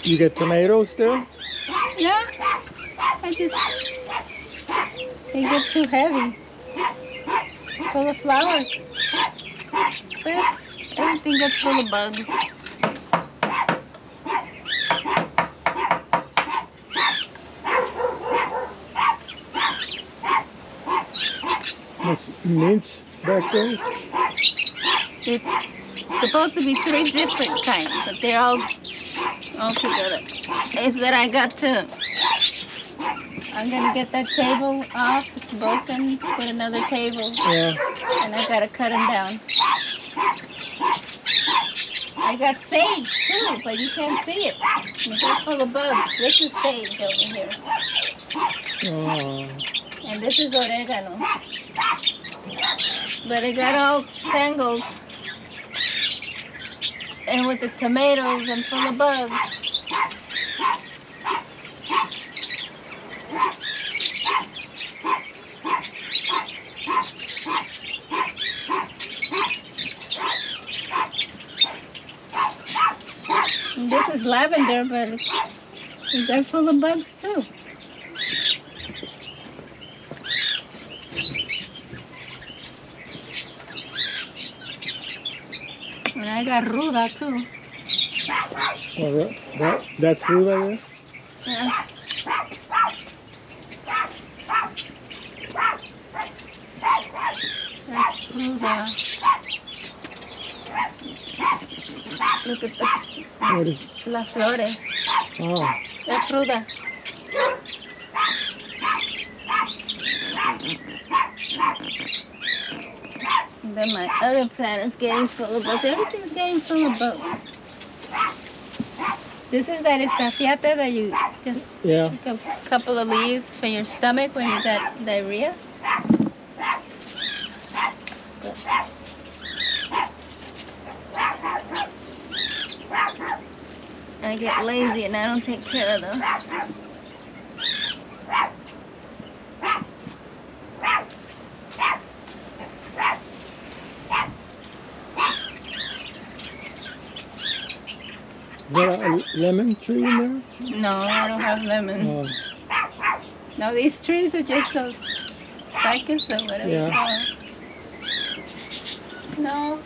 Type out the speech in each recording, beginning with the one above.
You get tomatoes still? Yeah, they get too heavy, full of flowers. But everything gets full of bugs. What's mint back there? It's supposed to be 3 different kinds, but they're all together. It's that I'm gonna get that table off. It's broken. Put another table. Yeah. And I gotta cut them down. I got sage too, but you can't see it. It's all full of bugs. This is sage over here. Oh. And this is oregano. But it got all tangled. And with the tomatoes and full of bugs. And this is lavender, but they're full of bugs too. And I got ruda too. Well, that's ruda, Yeah. That's ruda. Look at What is? las flores. Oh. That's ruda. And then my other plant is getting full of bugs. Everything's getting full of bugs. This is that estafiate that you just take a couple of leaves for your stomach when you got diarrhea. I get lazy and I don't take care of them. Is that a lemon tree in there? No, I don't have lemon. Oh. No, these trees are just those ficus or whatever you call them. No.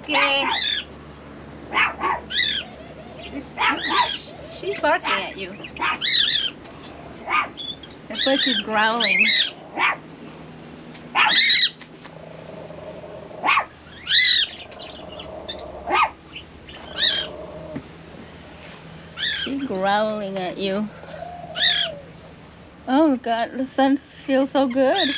Okay. She's barking at you. That's why she's growling. She's growling at you. Oh God, the sun feels so good.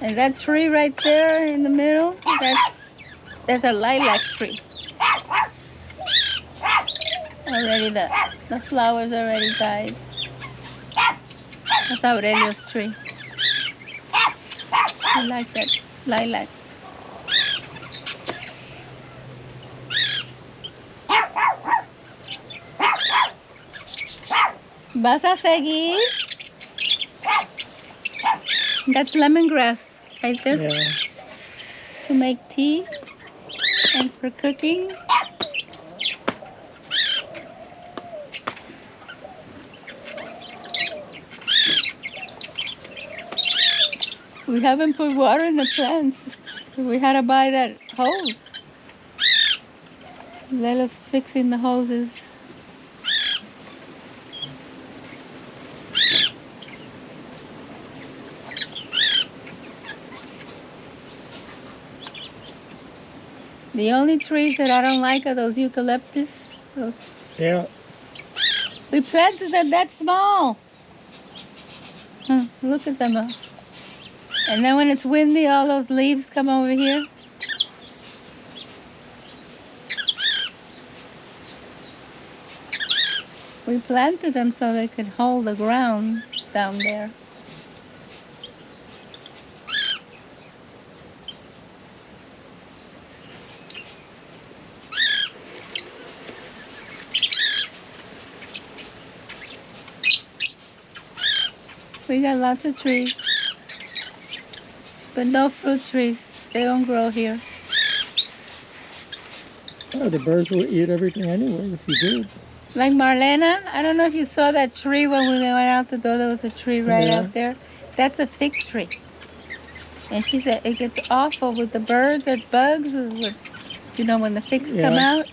And that tree right there in the middle, that's a lilac tree. Already the flowers already died. That's Aurelio's tree. I like that lilac. ¿Vas a seguir? That's lemongrass right there. Yeah. To make tea and for cooking. We haven't put water in the plants. We had to buy that hose. Let us fixing the hoses. The only trees that I don't like are those eucalyptus. Those. Yeah. We planted them that small. Look at them. And then when it's windy, all those leaves come over here. We planted them so they could hold the ground down there. We got lots of trees, but no fruit trees. They don't grow here. Oh, the birds will eat everything anyway if you did. Like Marlena, I don't know if you saw that tree when we went out the door. There was a tree right Yeah. out there. That's a fig tree. And she said it gets awful with the birds and bugs, with, you know, when the figs come Yeah. out.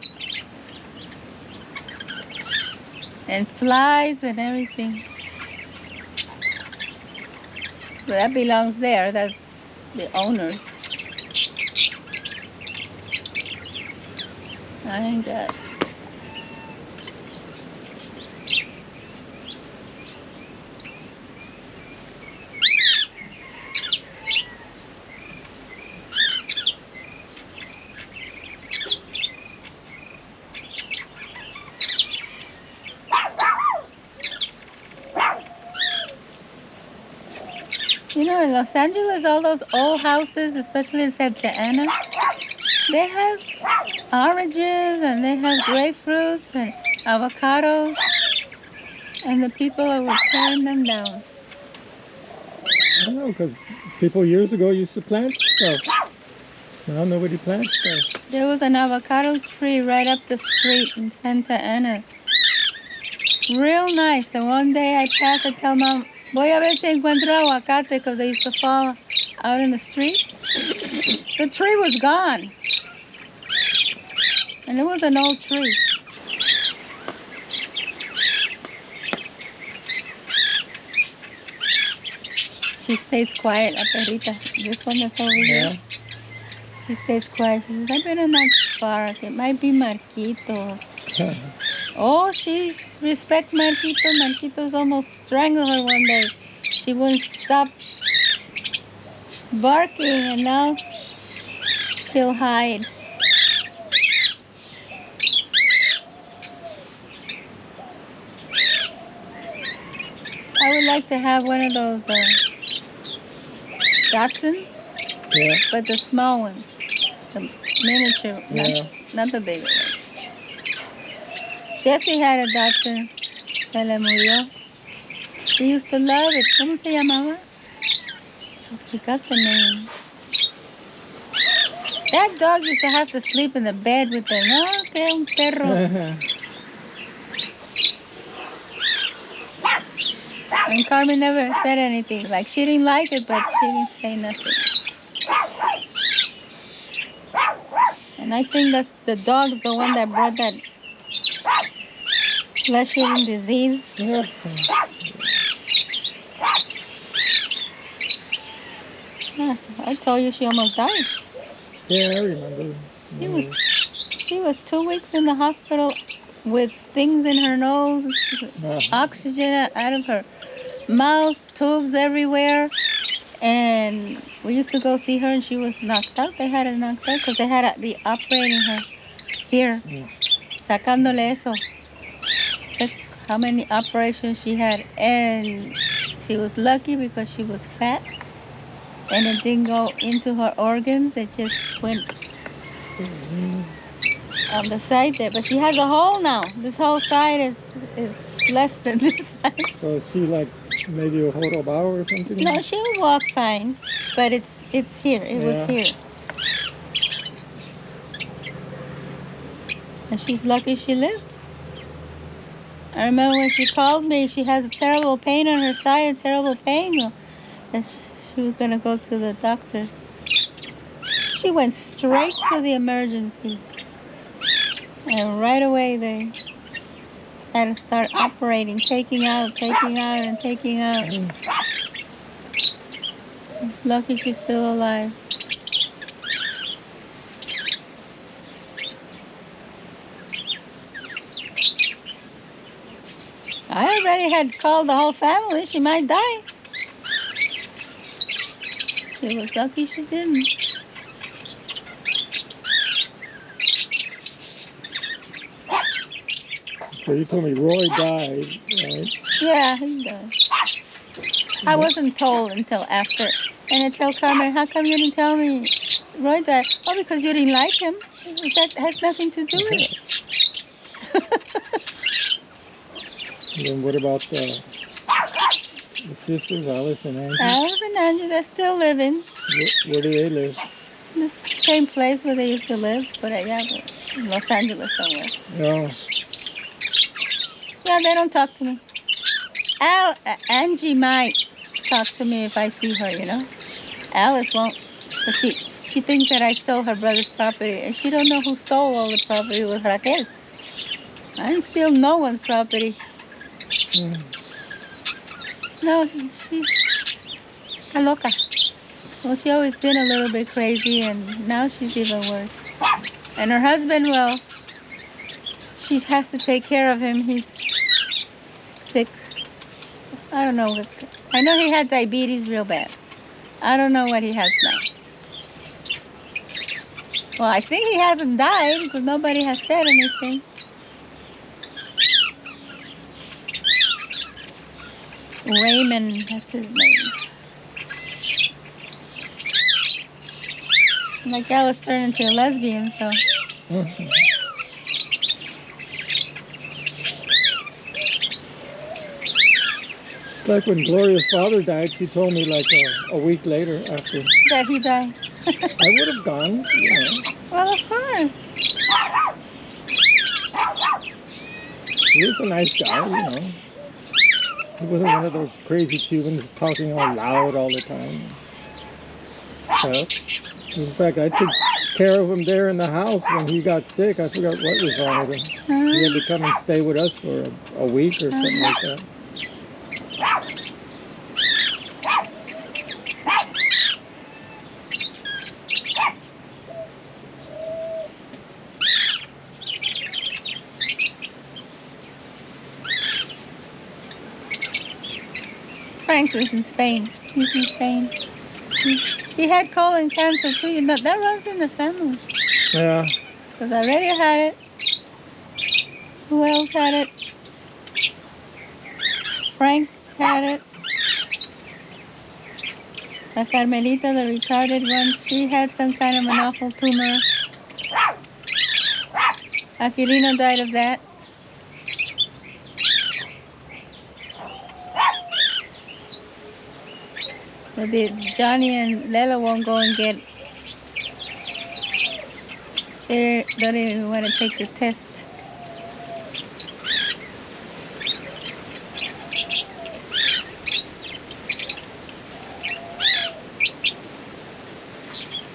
And flies and everything. But that belongs there. That's the owners. I ain't got. You know, in Los Angeles, all those old houses, especially in Santa Ana, they have oranges and they have grapefruits and avocados, and the people are tearing them down. I don't know, because people years ago used to plant stuff. Now nobody plants stuff. There was an avocado tree right up the street in Santa Ana. Real nice. And one day I passed, I tell Mom, voy a ver si encuentro aguacate, because they used to fall out in the street. The tree was gone. And it was an old tree. She stays quiet, la perrita. This one that's over Yeah. here. She stays quiet. She says, I better not bark. It might be Marquitos. Oh, she respects Marquito. Marquitos almost strangled her one day. She wouldn't stop barking, and now she'll hide. I would like to have one of those Dachshunds, Yeah. but the small ones, the miniature, Yeah. not the big ones. Jessie had a Dachshund, se le murió. She used to love it. ¿Cómo se llamaba? I forgot the name. That dog used to have to sleep in the bed with her. No, que un perro. And Carmen never said anything. Like, she didn't like it, but she didn't say nothing. And I think that's the dog, the one that brought that flesh-eating disease. Yeah. Yeah, I told you she almost died. Yeah, I remember. She was 2 weeks in the hospital with things in her nose, oxygen out of her mouth, tubes everywhere. And we used to go see her, and she was knocked out. They had her knocked out because they had to be operating her here, sacándole eso. Check how many operations she had. And she was lucky because she was fat, and it didn't go into her organs. It just went on the side there. But she has a hole now. This whole side is less than this side. So is she like maybe a joroba or something? No, she'll walk fine, but it's here. It was here. And she's lucky she lived. I remember when she called me, she has a terrible pain on her side, a terrible pain. And she was going to go to the doctor's. She went straight to the emergency. And right away they had to start operating, taking out, and taking out. It's lucky she's still alive. I already had called the whole family. She might die. She was lucky she didn't. So you told me Roy died, right? Yeah, he died. I wasn't told until after. And I tell Carmen, how come you didn't tell me Roy died? Oh, because you didn't like him. That has nothing to do with it. And then what about the sisters, Alice and Angie? Alice and Angie, they're still living. Where do they live? In the same place where they used to live, but in Los Angeles somewhere. No. Yeah, they don't talk to me. Angie might talk to me if I see her, you know. Alice won't. But she thinks that I stole her brother's property, and she don't know who stole all the property. It was Raquel. I didn't steal no one's property. No, she's a loca. Well, she always been a little bit crazy, and now she's even worse. And her husband, well, she has to take care of him. He's sick. I don't know what. I know he had diabetes real bad. I don't know what he has now. Well, I think he hasn't died because nobody has said anything. Raymond, that's his name. My gal was turned into a lesbian, so. It's like when Gloria's father died, she told me like a week later after. That he died. I would have gone, you know. Well, of course. He was a nice guy, you know. He wasn't one of those crazy Cubans talking all loud all the time. Stuff. In fact, I took care of him there in the house when he got sick. I forgot what was wrong with him. He had to come and stay with us for a week or something like that. Frank was in Spain. He's in Spain. He had colon cancer too. You know, that runs in the family. Yeah. Because I already had it. Who else had it? Frank had it. La Carmelita, the retarded one, she had some kind of an awful tumor. Aquilino died of that. But Johnny and Lela won't go and get. They don't even want to take the test.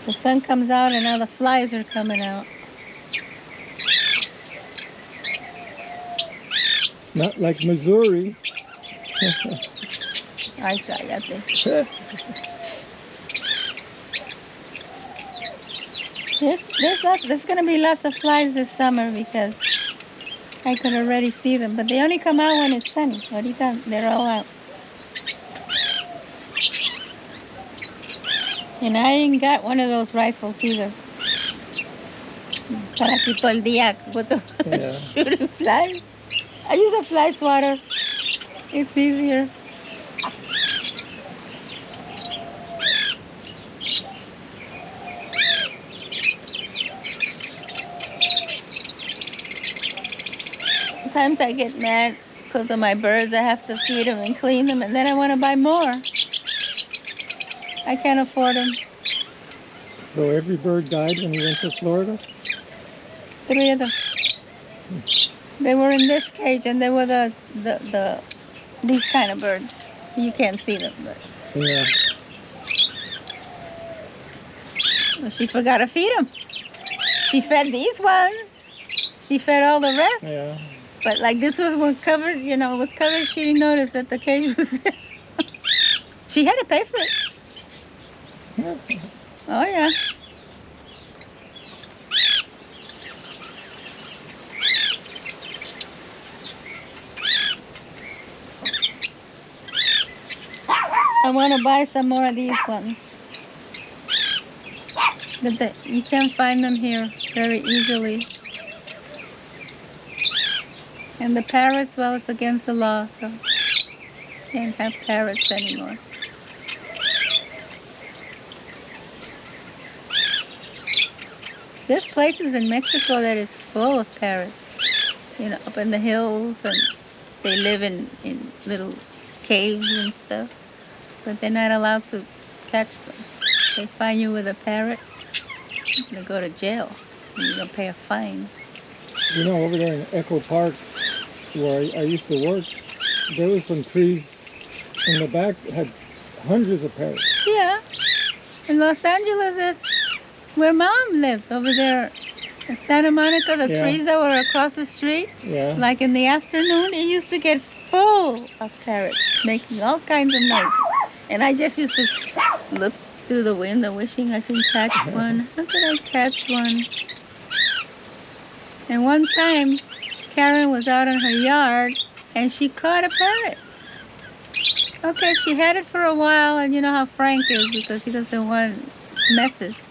The sun comes out and now the flies are coming out. It's not like Missouri. Ay, cállate. There's going to be lots of flies this summer because I could already see them. But they only come out when it's sunny. Ahorita, they're all out. And I ain't got one of those rifles either. Para aquí todo el día with the shooting flies. I use a fly swatter. It's easier. Sometimes I get mad because of my birds. I have to feed them and clean them, and then I want to buy more. I can't afford them. So every bird died when you went to Florida? 3 of them. They were in this cage, and they were these kind of birds. You can't see them, but Yeah. Well, she forgot to feed them. She fed these ones. She fed all the rest. Yeah. But like this was one covered, was covered. She didn't notice that the cage was there. She had to pay for it. Oh, yeah. I want to buy some more of these ones. But you can't find them here very easily. And the parrots, well, it's against the law, so you can't have parrots anymore. There's places in Mexico that is full of parrots, up in the hills, and they live in little caves and stuff, but they're not allowed to catch them. They find you with a parrot, you're going to go to jail, and you're going to pay a fine. Over there in Echo Park, where I used to work, there was some trees in the back that had hundreds of parrots. Yeah. In Los Angeles is where Mom lived, over there in Santa Monica, the trees that were across the street. Yeah. Like in the afternoon, it used to get full of parrots, making all kinds of noise. And I just used to look through the window, wishing I could catch one. How could I catch one? And one time, Karen was out in her yard, and she caught a parrot. Okay, she had it for a while, and you know how Frank is, because he doesn't want messes.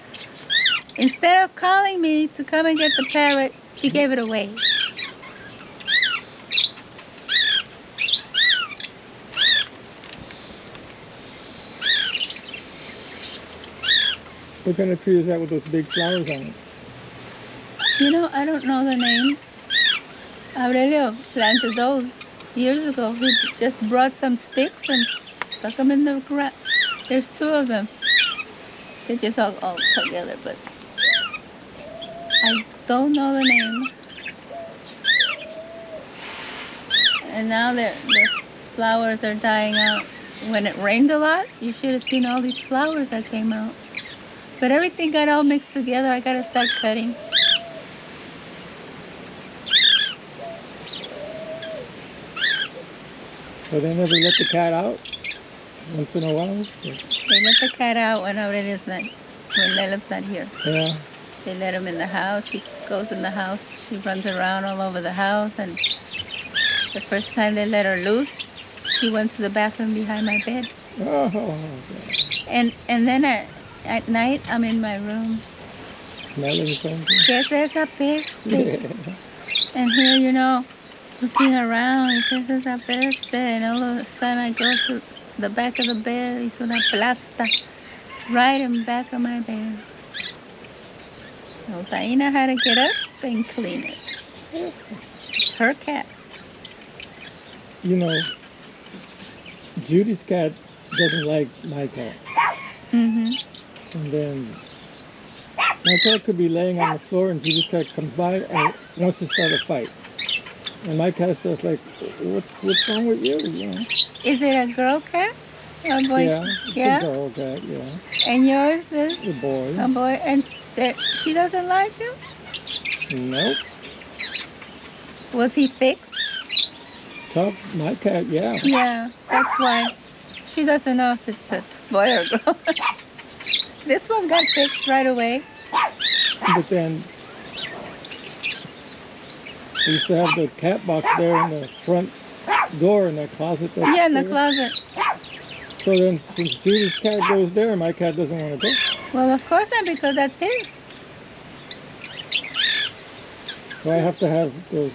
Instead of calling me to come and get the parrot, she gave it away. What kind of tree is that with those big flowers on it? I don't know the name. Aurelio planted those years ago. He just brought some sticks and stuck them in the ground. There's two of them. They're just all together, but I don't know the name. And now the flowers are dying out. When it rained a lot, you should have seen all these flowers that came out. But everything got all mixed together. I gotta start cutting. So they never let the cat out once in a while? They let the cat out when Lela's not here. Yeah. They let him in the house. She goes in the house. She runs around all over the house. And the first time they let her loose, she went to the bathroom behind my bed. Oh, God. And then at night, I'm in my room. Smelling something? ¿Qué es esa peste? And here, looking around, ¿qué es esa peste? And all of a sudden I go to the back of the bed. Hizo una plasta right in the back of my bed. So Taina had to get up and clean it. It's her cat. Judy's cat doesn't like my cat. Mm-hmm. And then my cat could be laying on the floor and Judy's cat comes by and wants to start a fight. And my cat's just like, what's wrong with you? Is it a girl cat? Or a boy? Yeah, it's a girl cat, yeah. And yours is? A boy. A boy. And she doesn't like him? Nope. Was he fixed? Tough. My cat, yeah. Yeah, that's why. She doesn't know if it's a boy or girl. This one got fixed right away. But then we used to have the cat box there in the front door in that closet. Yeah, in the closet. So then since Judy's cat goes there, my cat doesn't want to go. Well, of course not, because that's his. So I have to have those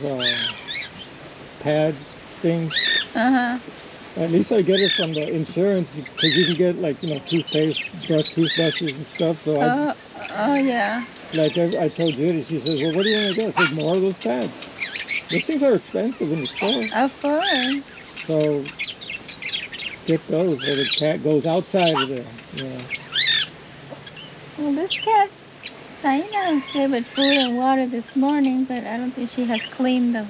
pad things. Uh-huh. At least I get it from the insurance because you can get toothpaste, toothbrushes and stuff. So yeah. I told Judy, she says, well, what do you want to get? I said, more of those pads. Those things are expensive in the store. Of course. So get those where the cat goes outside of there. Yeah. Well, this cat, Taina gave it food and water this morning, but I don't think she has cleaned the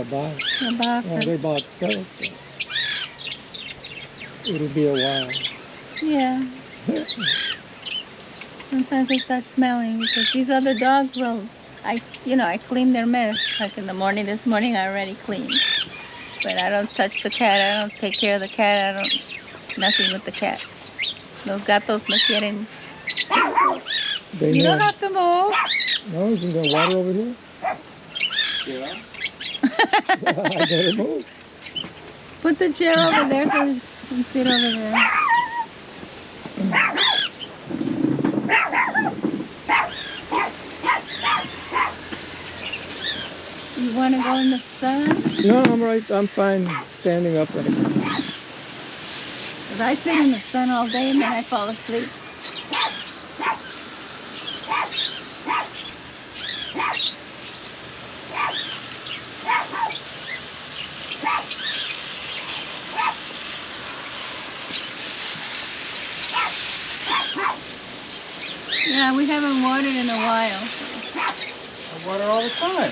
box. The box. Oh, they bought stuff. It'll be a while. Yeah. Sometimes they start smelling because these other dogs will, I clean their mess. Like in the morning, this morning I already cleaned. But I don't touch the cat. I don't take care of the cat. Nothing with the cat. Los gatos me quieren. They You know. don't have to move. No, you can go water over here. Yeah. I gotta move. Put the chair over there so you can sit over there. You want to go in the sun? No, I'm right. I'm fine standing up right now. Because I sit in the sun all day and then I fall asleep. Yeah, we haven't watered in a while. I water all the time.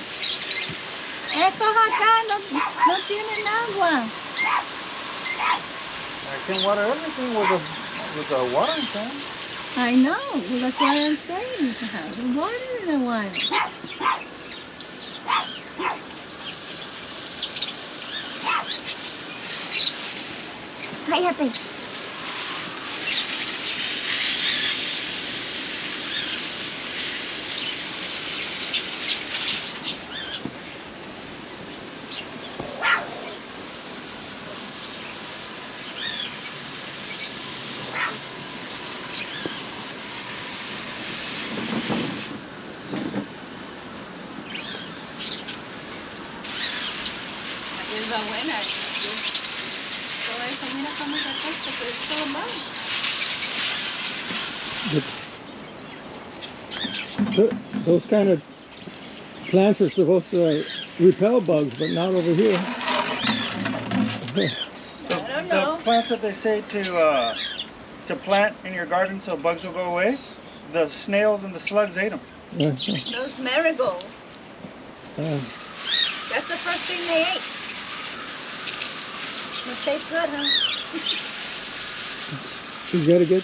Estos acá no tienen agua. I can water everything with a watering can. I know. Well, that's why I'm saying we haven't watered in a while. Cállate. Es la buena. Todo eso, mira cómo se acuesta, pero es todo mal. Those kind of plants are supposed to repel bugs, but not over here. I don't know. The plants that they say to plant in your garden so bugs will go away, the snails and the slugs ate them. Those marigolds. That's the first thing they ate. It tastes good, huh? You gotta get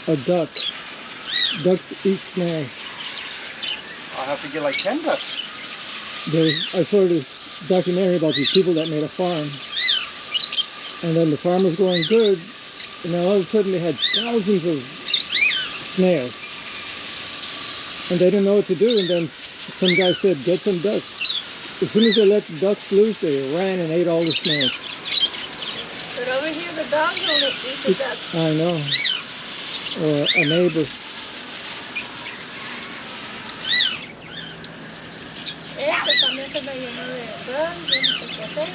a duck. Ducks eat snails. I'll have to get like 10 ducks. I saw this documentary about these people that made a farm. And then the farm was going good, and then all of a sudden they had thousands of snails. And they didn't know what to do, and then some guy said, get some ducks. As soon as they let the ducks loose, they ran and ate all the snails. But over here, the dogs only eat the ducks. I know. Or a neighbor. Esto también se me llenó de bugs, yo no sé qué hacer.